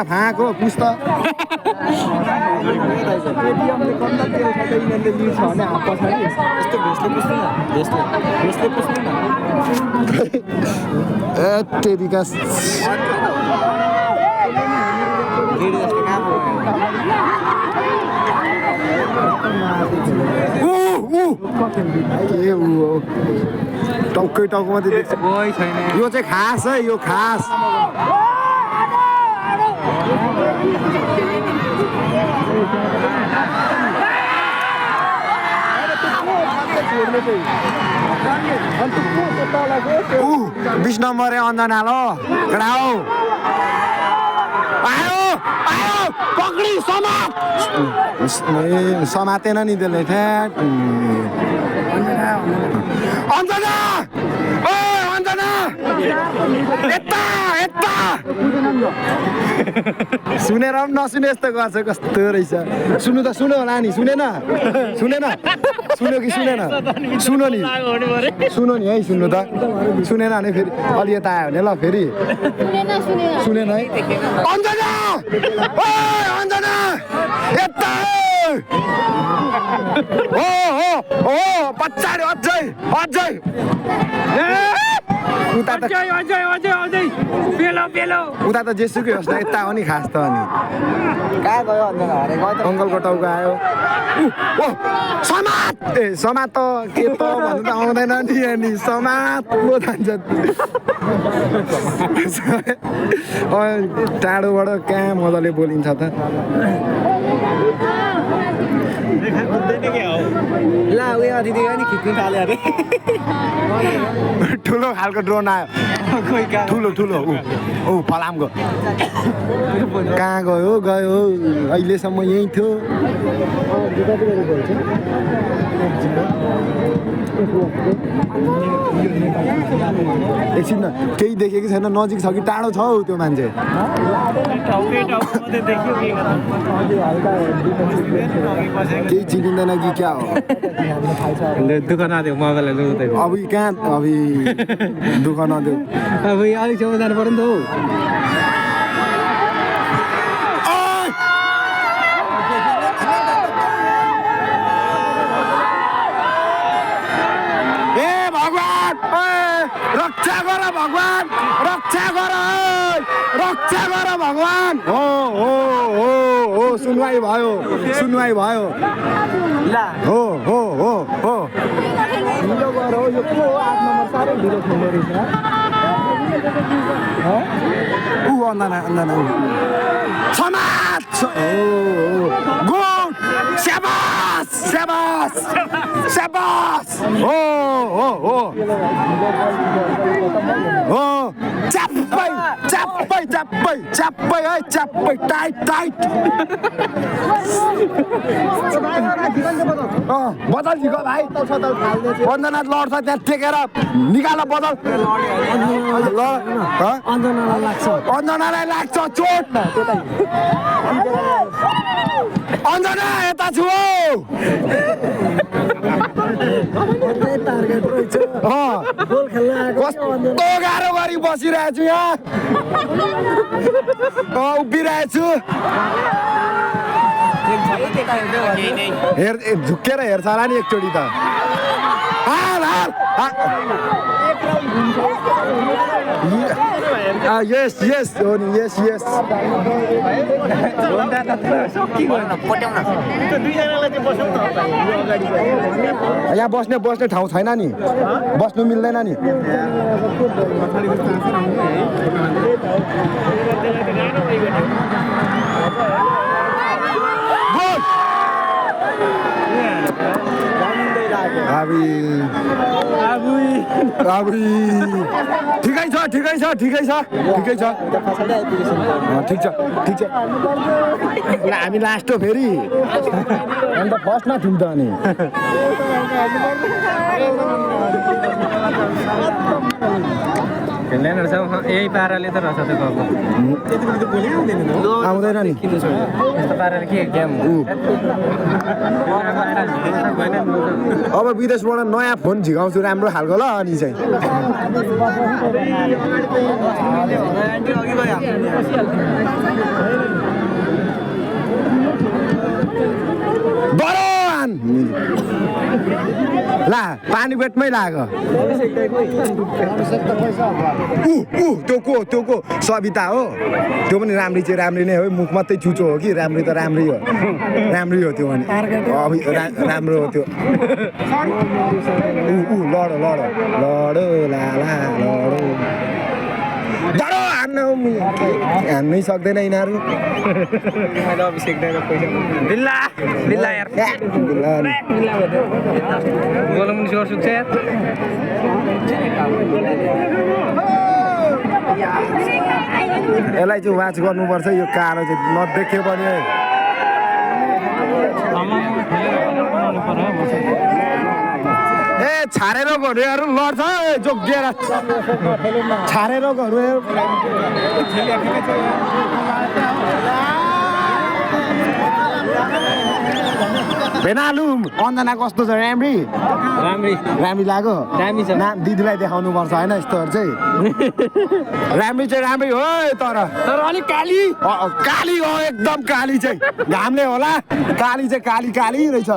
छैन फाँको पुस्त तेरिका टाउकै टाउको मात्रै देख्छ यो चाहिँ खास है यो खास बिस नम्बर अन्जना लो गराओ आयो आयो पकडी समातेन नि त्यसले ठ्याक अन्जना ओ अन्जना यता यता सुनेर पनि नसुने यस्तो गर्छ कस्तो रहेछ सुन्नु त सुन्यो होला नि सुनेन सुनेन सुन्यो कि सुनेन सुन्यो नि सुन्यो नि है सुन्नु त सुनेन भने फेरि अलि यता आयो भने ल फेरि सुनेन है अन्जना ओ अन्जना यता हो हो हो पछाडि अझै अझै उता त उता त जेसुकै होस् न यता हो नि खास त अनि कहाँ गयो अङ्कलको टाउको आयो ओ समात ए समात त के त भन्नु त आउँदैन नि अनि समात पो जान्छ टाढोबाट कहाँ मजाले बोलिन्छ त ठुलो खालको ड्रोन आयो ठुलो ठुलो ऊ फलामको कहाँ गयो गयो अहिलेसम्म यहीँ थियो एकछिन केही देखेको छैन नजिक छ कि टाढो छ हौ त्यो मान्छे केही चिनिँदैन कि क्या हो दुःख नदेऊ मोबाइललाई अब कहाँ अब दुःख नदेऊ अब अलिक छेउमा जानु पर्यो नि त हौ रक्षा गर भगवान रक्षा गर रक्षा गर भगवान हो हो हो हो सुनवाई भयो सुनवाई भयो हो हो हो हो यो को 8 नम्बर साह्रै ढिलो खेल्दो रहेछ ऊ अन्दाना अन्दाना समाज गुड स्याबास स्याबास स्याबास हो हो हो हो चाप्पै चाप्पै चाप्पै चाप्पै है चाप्पै टाइट टाइट बदल झिको भाइ वन्दना लड्छ त्यहाँ टेकेर निकाल बदल अन्जनालाई लाग्छ चोट अन्जना यता छु कस्तो गाह्रो गरी बसिरहेको छु यहाँ उभिरहेको छु झुक्केर हेर्छ होला नि एकचोटि त yes yes yes yes यहाँ बस्ने बस्ने ठाउँ छैन नि बस्नु मिल्दैन नि ठिकै छ ठिकै छ ठिकै छ ठिकै छ ठिक छ ठिक छ हामी लास्ट हो फेरि अन्त फर्स्टमा थियौँ त अनि ल्यान्डर छ यही पाराले त रहेछ त गएको आउँदैन नि यस्तो पाराले के गेम अब विदेशबाट नयाँ फोन झिकाउँछु राम्रो खालको ल अनि चाहिँ बरोन ला पानी पेटमै लाग्यो त्यो को सविता हो त्यो पनि राम्री चाहिँ राम्री नै हो मुख मात्रै चुचो हो कि राम्री त राम्रै हो त्यो पनि राम्रो हो त्यो लडो हान्नै सक्दैन यिनीहरू यसलाई चाहिँ वाच गर्नुपर्छ यो कालो चाहिँ नदेख्यो भने ए छारे रोगहरू लड्छ जोगिएर छारे रोगहरू भेनालु अञ्जना कस्तो छ राम्री लाग्यो दिदीलाई देखाउनु पर्छ होइन यस्तोहरू चाहिँ राम्री हो तर अलिक काली हो एकदम काली चाहिँ घामले होला काली चाहिँ काली रहेछ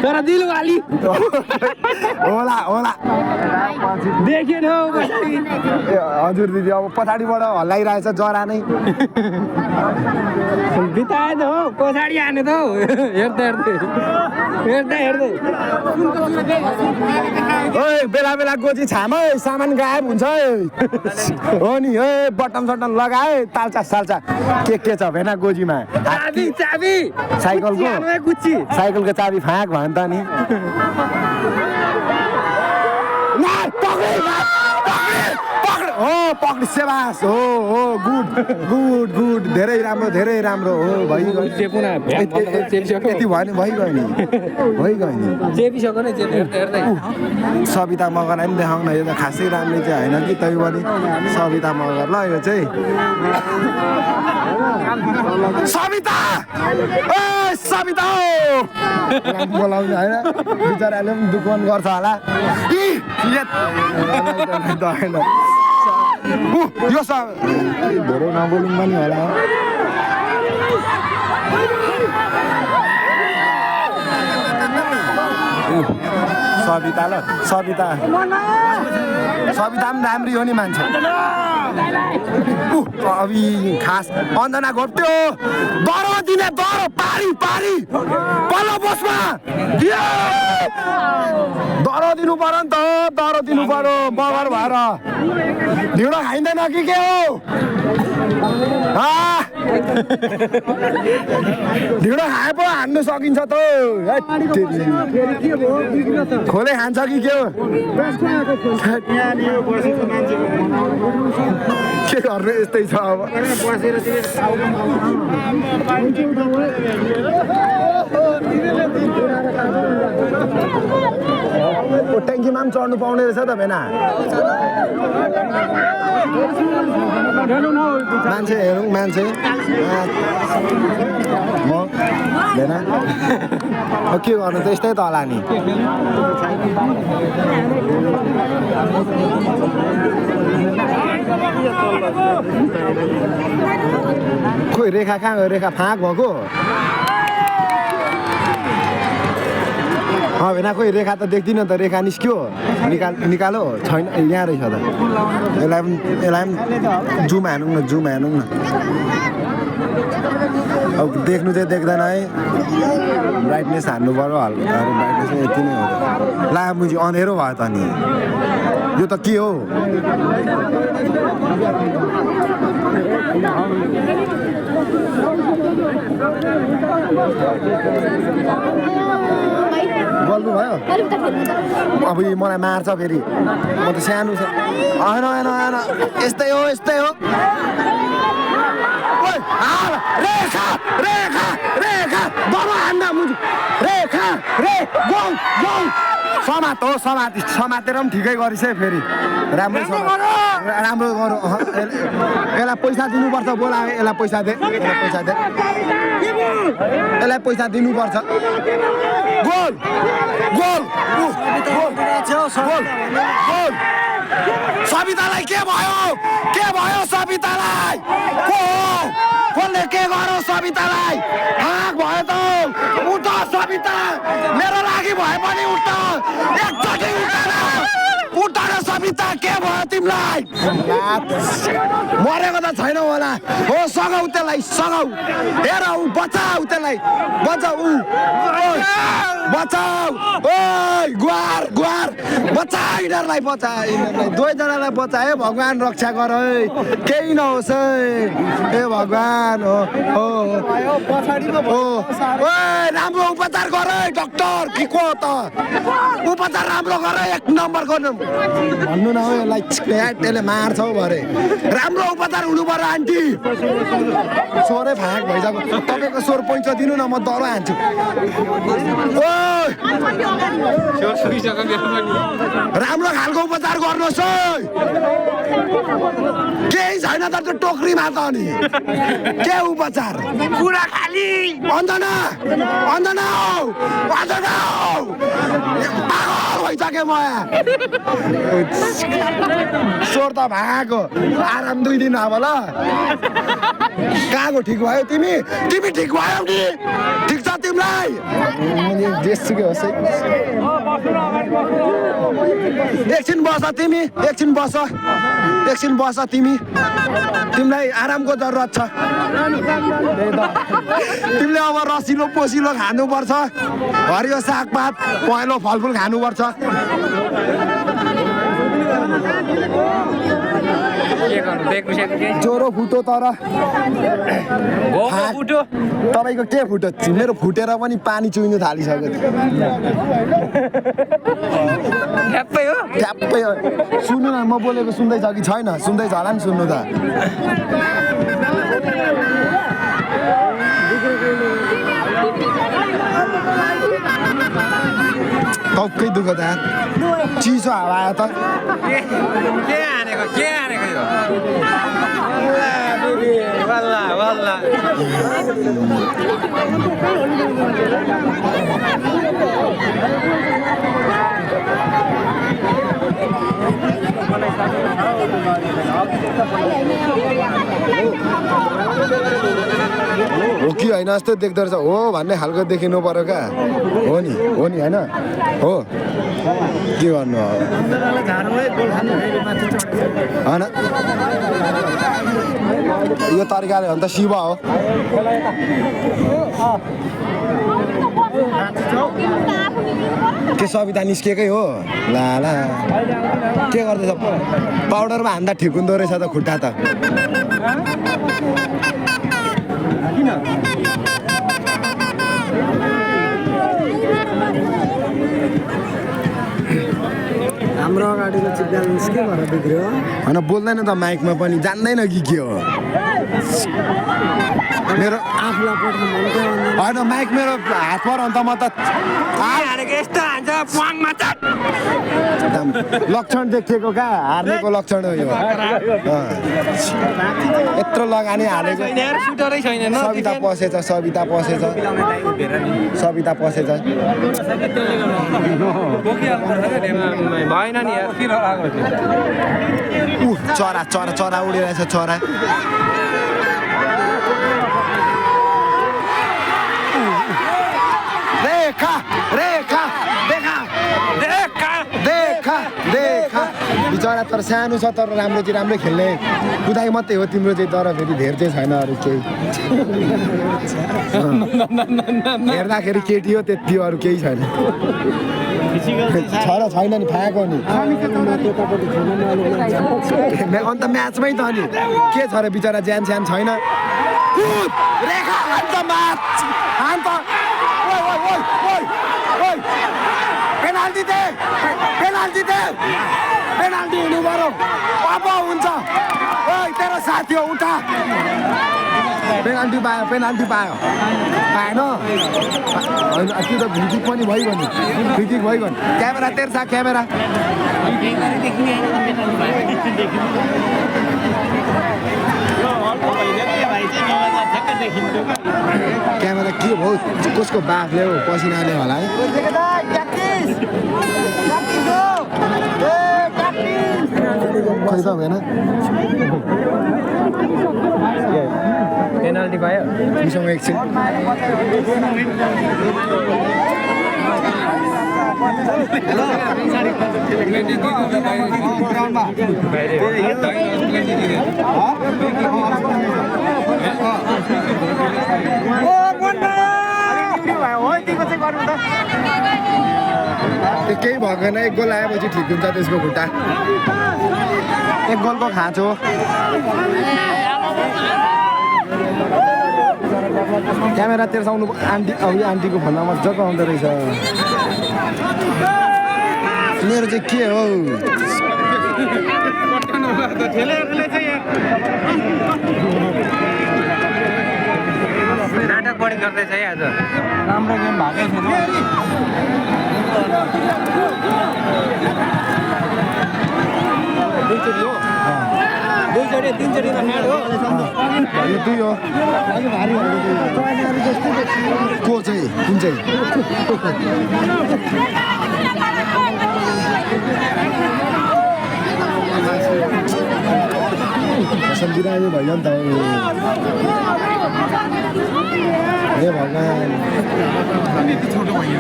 तर दिल वाली होला देखिएन हजुर दिदी अब पछाडिबाट हल्लाइरहेछ जरा नै बिताए त हो पछाडि हाने त हेर्दै ओए बेला गोजी छाम सामान गायब हुन्छ हो नि ए बटम सटम लगाए तालचा सालचा के छ भेना गोजीमा चाबी साइकलको चाबी फाँक भयो नि त नि पक्ड सेवास हो गुड धेरै राम्रो हो भइगयो नि सविता मगरलाई पनि देखाउन यो त खासै राम्रो चाहिँ होइन कि तै पनि सविता मगर ल यो चाहिँ सविता बोलाउने होइन बिचराले पनि दुःख गर्छ होला यो धेरै नबोलौँ पनि होला सविता पनि राम्री हो नि मान्छे अब खास अञ्जना घोप्ट्यो दरो दिने दरो पारी पल्लो बसमा दरो दिनु पर्यो नि त दरो दिनु पर्यो मगर भएर ढिँडो खाइँदैन कि के हो ढिँडो खाए पो हान्नु सकिन्छ त खोले खान्छ कि के हो के गर्नु यस्तै छ अब ट्याङ्कीमा पनि चढ्नु पाउने रहेछ त भेना मान्छे हेरौँ मान्छे म भेना के गर्नु त यस्तै त होला नि खोइ रेखा कहाँ गयो रेखा फाँक भएको भेना खोइ रेखा त देख्दिनँ त रेखा निस्क्यो निकालो छैन यहाँ रहेछ त यसलाई पनि जुम हानौँ न अब देख्नु चाहिँ देख्दैन है ब्राइटनेस हान्नु पर्यो हल्का ब्राइटनेस यति नै हो ला मुजी अँधेरो भयो त नि यो त के हो बोल्नु भयो अब मलाई मार्छ फेरि म त सानो छ होइन यस्तै हो रेखा दरो हान्दा मुजी रेखा समात हो समातेर पनि ठिकै गरिस् है फेरि राम्रो गर यसलाई पैसा दिनुपर्छ बोला यसलाई पैसा दे यसलाई पैसा दिनुपर्छ गोल गोल सबितालाई के भयो सबितालाई कसले के गर्यो सबितालाई भाग भयो त उठ सबिता मेरो लागि भए पनि उठ एकचोटि उठ न सबिता के भयो तिमीलाई मरेको त छैन होला हो सघाउ त्यसलाई सघाउ हेर ऊ बचाऊ त्यसलाई बचाऊ ओइ गुहार बचा यिनीहरूलाई दुवैजनालाई बचायो भगवान रक्षा गर है केही नहोस् है ए भगवान हो राम्रो उपचार गर है डाक्टर कि को त उपचार राम्रो गर एक नम्बर गर्नु भन्नु न हो यसलाई त्यसले मार्छ हौ भरे राम्रो उपचार हुनु पर्यो आन्टी स्वरै फाँक भइसक्यो तपाईँको स्वर पैँचो दिनु न म दरो हान्छु राम्रो खालको उपचार गर्नुहोस् है केही छैन त त्यो टोकरीमा त अनि के उपचार पुरा खाली अन्धन पागल भइसक्यो म स्वर त भएको आराम 2 दिन अब ल कहाँको ठिक भयो तिमी ठिक भयो नि ठिक छ तिमीलाई जेसुकै होस् है एकछिन बस तिमीलाई आरामको जरुरत छ तिमीले अब रसिलो पोसिलो खानुपर्छ हरियो सागपात पहेँलो फलफुल खानुपर्छ ज्वरो फुटो तर तपाईँको के फुट्यो मेरो फुटेर पनि पानी चुइनु थालिसक्यो ठ्याप्पै हो सुन्नु न म बोलेको सुन्दैछ कि छैन सुन्दैछ होला नि सुन्नु त टक्कै दुःख त चिसो हावा आयो त के हानेको यो वल्ला हो कि होइन जस्तो देख्दो रहेछ हो भन्ने खालको देखिनु पर्यो क्या हो नि होइन हो के गर्नु होइन यो तरिकाले हो भने त शिव हो के सबिता निस्केकै हो ला के गर्दैछ पाउडरमा हान्दा ठिक हुँदो रहेछ त खुट्टा त हाम्रो अगाडिको चिप्काल निस्के भएर बिग्रियो होइन बोल्दैन त माइकमा पनि जान्दैन कि के हो मेरो आफूलाई पठाउनु भनेको होइन माइक मेरो हात पर अन्त म त यस्तो हान्छ प्वाङमा त लक्षण देखिएको क्या हार्नेको लक्षण हो यो यत्रो लगानी हालेको सुटरै छैन सबिता पसेछ भएन नि यार चरा उडिरहेछ चरा देखा बिचरा तर सानो छ तर राम्रो खेल्ने कुदाइ मात्रै हो तिम्रो चाहिँ तर फेरि धेर चाहिँ छैन अरू केही हेर्दाखेरि केटी हो त्यति अरू केही छैन छैन नि फाएको नि अन्त म्याचमै त नि के छ र बिचरा ज्यान स्यान छैन पेनाल्टी दे पेनाल्टी हुनु पर्यो अब हुन्छ ओइ तेरो साथी हो उठा पेनाल्टी पायो पाएन होइन त्यो त फ्रिकिक पनि भइगयो नि फ्रिकिक भइगयो क्यामेरा तेर्सा क्यामेरा क्यामेरा के भयो कसको बाफले हो पसिनाले होला है खै त भएन पेनाल्टी पायो मसँग एकछिन केही भएन एक गोल आएपछि ठिक हुन्छ त्यसको खुट्टा एक गोलको खाँचो क्यामेरा तेर्साउनु आन्टी आन्टीको भन्दा मजाको आउँदो रहेछ मेरो चाहिँ के हो नाटक बढी गर्दैछ है आज राम्रो गेम भएकै छैन दुईचोटि तिनचोटि त म्याड हो यो दुई हो को चाहिँ कुन चाहिँ सम्झिरहेको भयो नि त हे भगवान् छोटो भयो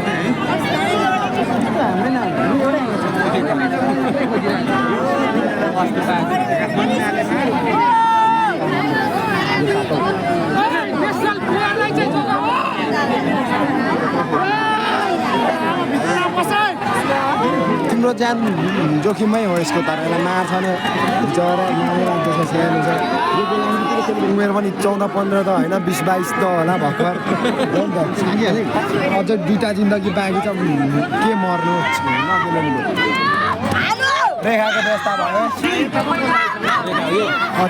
तिम्रो ज्यान जोखिममै हो यसको तर यसलाई मार्छ नि जरा राख्दैछ सानो छ उमेर पनि 14-15 त होइन 20-22 त होला भर्खर हो नि त अझ दुईटा जिन्दगी बाँकी छ के मर्नु रेखाको व्यवस्था भयो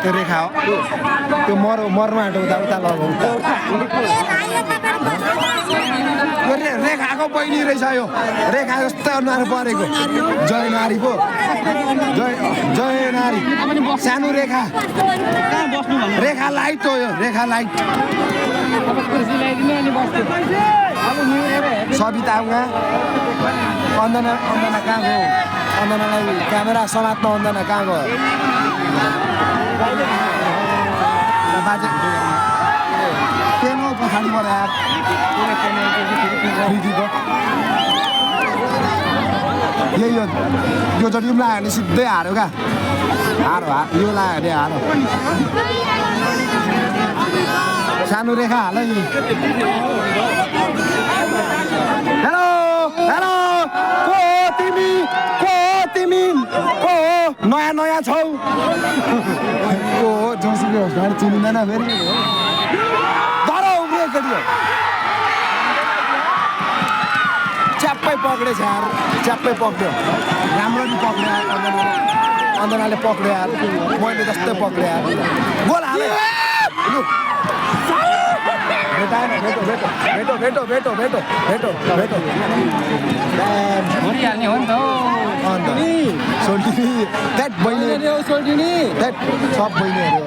त्यो रेखा हो त्यो मर्नु आँटो उता लगाउ रेखाको बहिनी रहेछ यो रेखा जस्तो अनुहार परेको जय नारी पो जय नारी सानो रेखा रेखा लाइट हो यो रेखा लाइट सबिता उहाँ अन्दना कहाँ गयो अन्दनालाई क्यामेरा समात्न अन्दना कहाँ गयो बाजे पेन हो पछाडिबाट यार यही हो यो चोटि पनि लाग्यो भने सिधै हार्यो क्या यो लाग्यो अरे हारो सानो रेखा हाल हेलो हेलो को तिमी को नयाँ छौ को जोसुकै होस् घर चिनिँदैन फेरि धरो उब्रियो केटी हो च्याप्पै पक्रेछ यार च्याप्पै पक्रियो राम्रो नि पक्रियो अन्दनाले पक्रियो यार मैले जस्तै पक्रियो यार गोल हाले भेटो भरिहाल्ने हो नि त अन्त सोल्टिनी द्याट बहिनी सोल्टिनी सब बहिनीहरू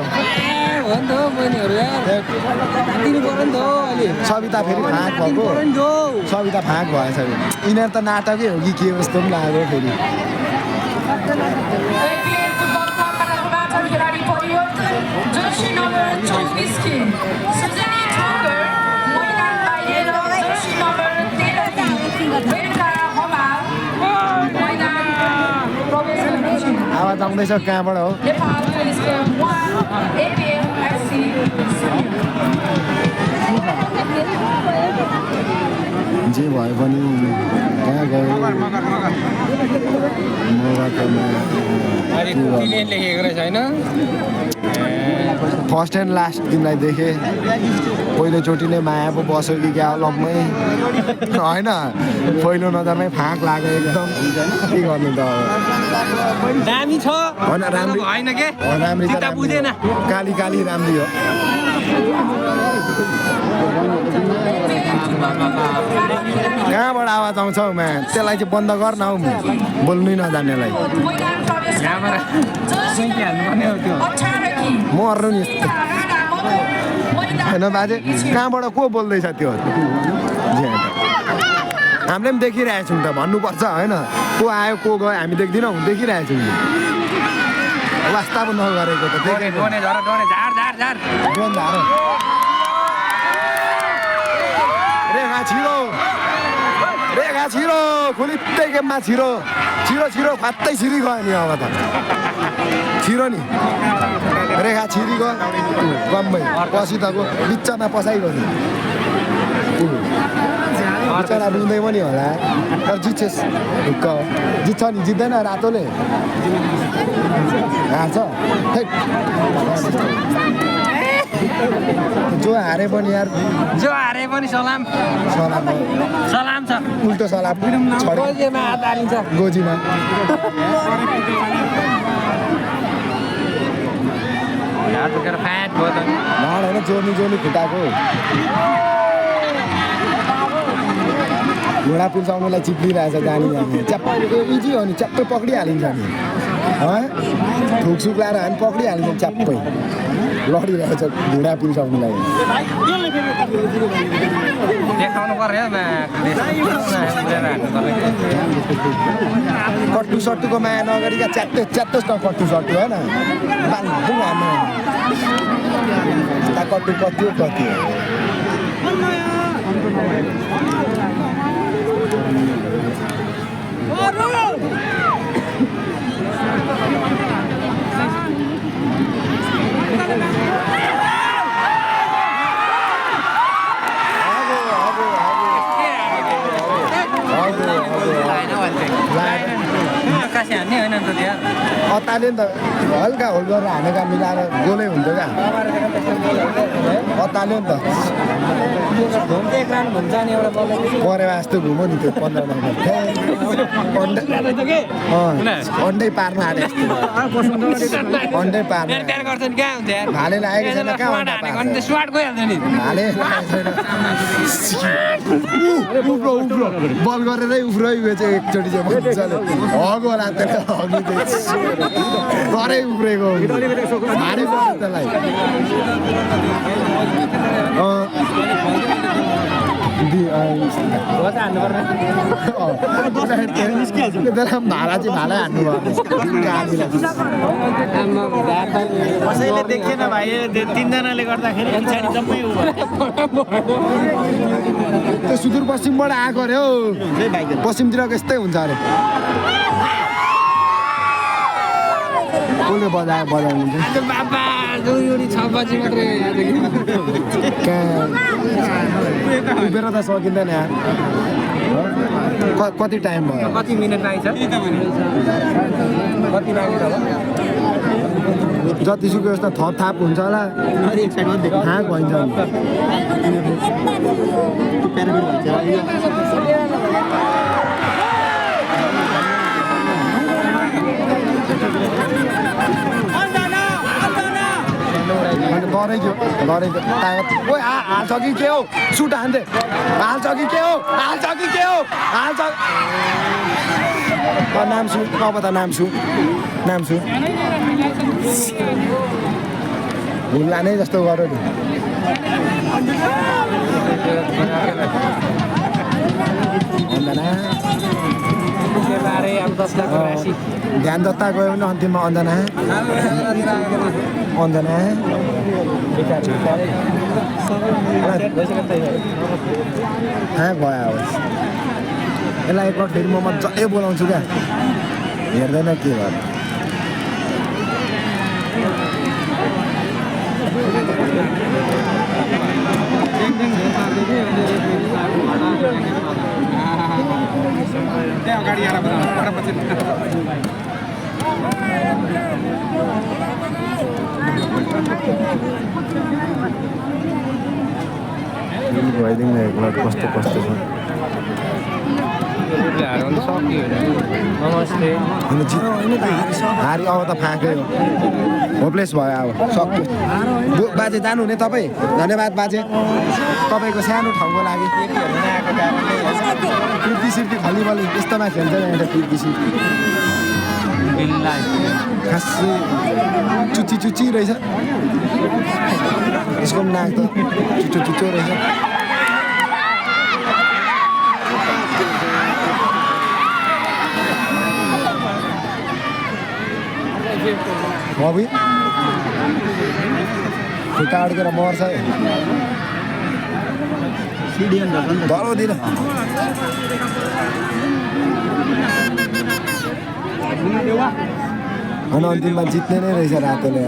हो नि त बहिनीहरू दिनु पर्यो नि त अहिले सबिता फेरि फाँक भएको सबिता फाँक भएछ यिनीहरू त नाटकै हो कि के जस्तो पनि लाग्यो फेरि आवाज आउँदैछ कहाँबाट हो जे भए पनि कहाँ गयो अरे तिमीले लेखेको रहेछ होइन फर्स्ट एन्ड लास्ट तिमीलाई देखेँ पहिलोचोटि नै माया पो बस्यो कि क्या लभमै होइन पहिलो नजरमै फाँक लाग्यो एकदम के गर्नु त अब दामी छ होइन राम्री होइन के राम्री चित्त बुझेन काली काली राम्री हो कहाँबाट आवाज आउँछ हौ म्या त्यसलाई चाहिँ बन्द गर न हौ बोल्नै नजान्नेलाई यहाँबाट सुइकी हाल्नुपर्ने हो त्यो मर्नु नि होइन बाजे कहाँबाट को बोल्दैछ त्यो हामीले पनि देखिरहेको छौँ त भन्नुपर्छ होइन को आयो को गयो हामी देख्दैनौँ देखिरहेको छौँ वास्ता पो नगरेको त डोने झर डोने झार झार झार रेखा छिरो खुलित्तै गेममा छिरो फात्तै छिरी गयो नि अब त छिरो नि रेखा छिरी गयो गम्मै पछि तको बिचमा पसाइगयो नि बिचरा रुँदै पनि होला तर जित्छेस् ढुक्क जित्छ नि जित्दैन रातोले हार्छ जो हारे पनि यार जो हारे पनि सलाम सलाम सलाम छ उल्टो सलाम गोजीमा हात हालिन्छ गोजीमा हात बोकेर फ्याट भयो त भाँड होइन जोर्नी खुट्टाको घोडा पुल्साउनुलाई चिप्लिरहेछ जानी च्याप्प इजी हो नि च्याप्पै पक्रिहालिन्छ नि थुकसुक लाएर हामी पक्रिहालिन्छ च्याप्पै लडिरहेछ घोडा पुल्साउनुलाई देखाउनु पर्यो कट्टु सट्टुको माया नगरिका च्यात्तोस् न कट्टु सट्टु होइन बाङ्गु हाम्रो कट्टु कति हो आकाशे हान्ने होइन नि त त्यहाँ अताले नि त हल्का होल गरेर हानेका मिलाएर गोलै हुन्थ्यो क्या अताले नि त परेवा जस्तो घुमो नि त्यो 15 अन्डै पार्नु आँटे अन्डै पार्नु गर्छन् कहाँ हुन्छ यार भाले लागेको छैन कहाँ स्वाट गइहाल्छ नि भाले उफ्रो बल गरेरै उफ्रै चाहिँ एकचोटि चाहिँ मजाले हग होला त्यसले हगी गरै उफ्रेको भारी पर्छ त्यसलाई भाला चाहिँ भालै हान्नु कसैले देखेन भाइ तिनजनाले गर्दाखेरि पछाडि जम्मै त्यो सुदूरपश्चिमबाट आएको अरे हौ पश्चिमतिरको यस्तै हुन्छ अरे कसले बजाउनु बाबा 6 बजी मात्रै उभिएर त सकिँदैन यार कति टाइम भयो कति मिनट लाग्छ कति लाग्छ होला जतिसुकै यस्तो थप हुन्छ होला हाँक भइन्छ डरेको ओ हाल्छ कि के हो सुट हान्थे हाल्छ कि के हो नाम सु अब त नाम सु भुल्ला नै जस्तो गर्यो नि ध्यान दत्ता गयो भने अन्तिममा अन्जना भयो यसलाई एकपल्ट फेरि म मजाले बोलाउँछु क्या हेर्दैन के गर्नु त्यहाँ अगाडि आएर पछि भइदिउँ न एकपल्ट कस्तो कस्तो छ नमस्ते हारी अब त फाँकै हो होपलेस भयो अब सक्यो बाजे जानुहुने तपाईँ धन्यवाद बाजे तपाईँको सानो ठाउँको लागि फिर्की सिर्की खलिबली यस्तोमा खेल्छ यहाँ फिर्की सिर्की खासै चुच्ची चुच्ची रहेछ यसको पनि नाक त चुच्चो चुच्चो रहेछ अभी खुट्टा अड्केर मर्छ डराउँदिन अनि अन्तिममा जित्ने नै रहेछ रातोले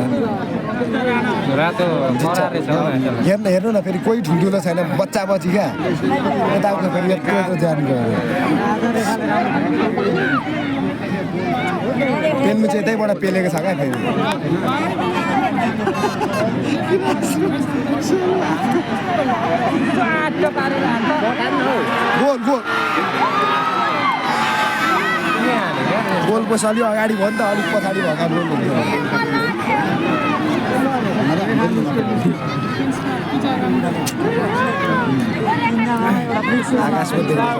रातो हेर्नु हेर्नु न फेरि कोही ठुल्ठुलो छैन बच्चा बच्ची क्या यताउता फेरि यत्रो जानको पेन्नु चाहिँ यतैबाट पेलेको छ क्या फेरि गोल गोल गोल पछि अलि अगाडि भयो नि त अलिक पछाडि भएका गोल आकाशमा देख्नु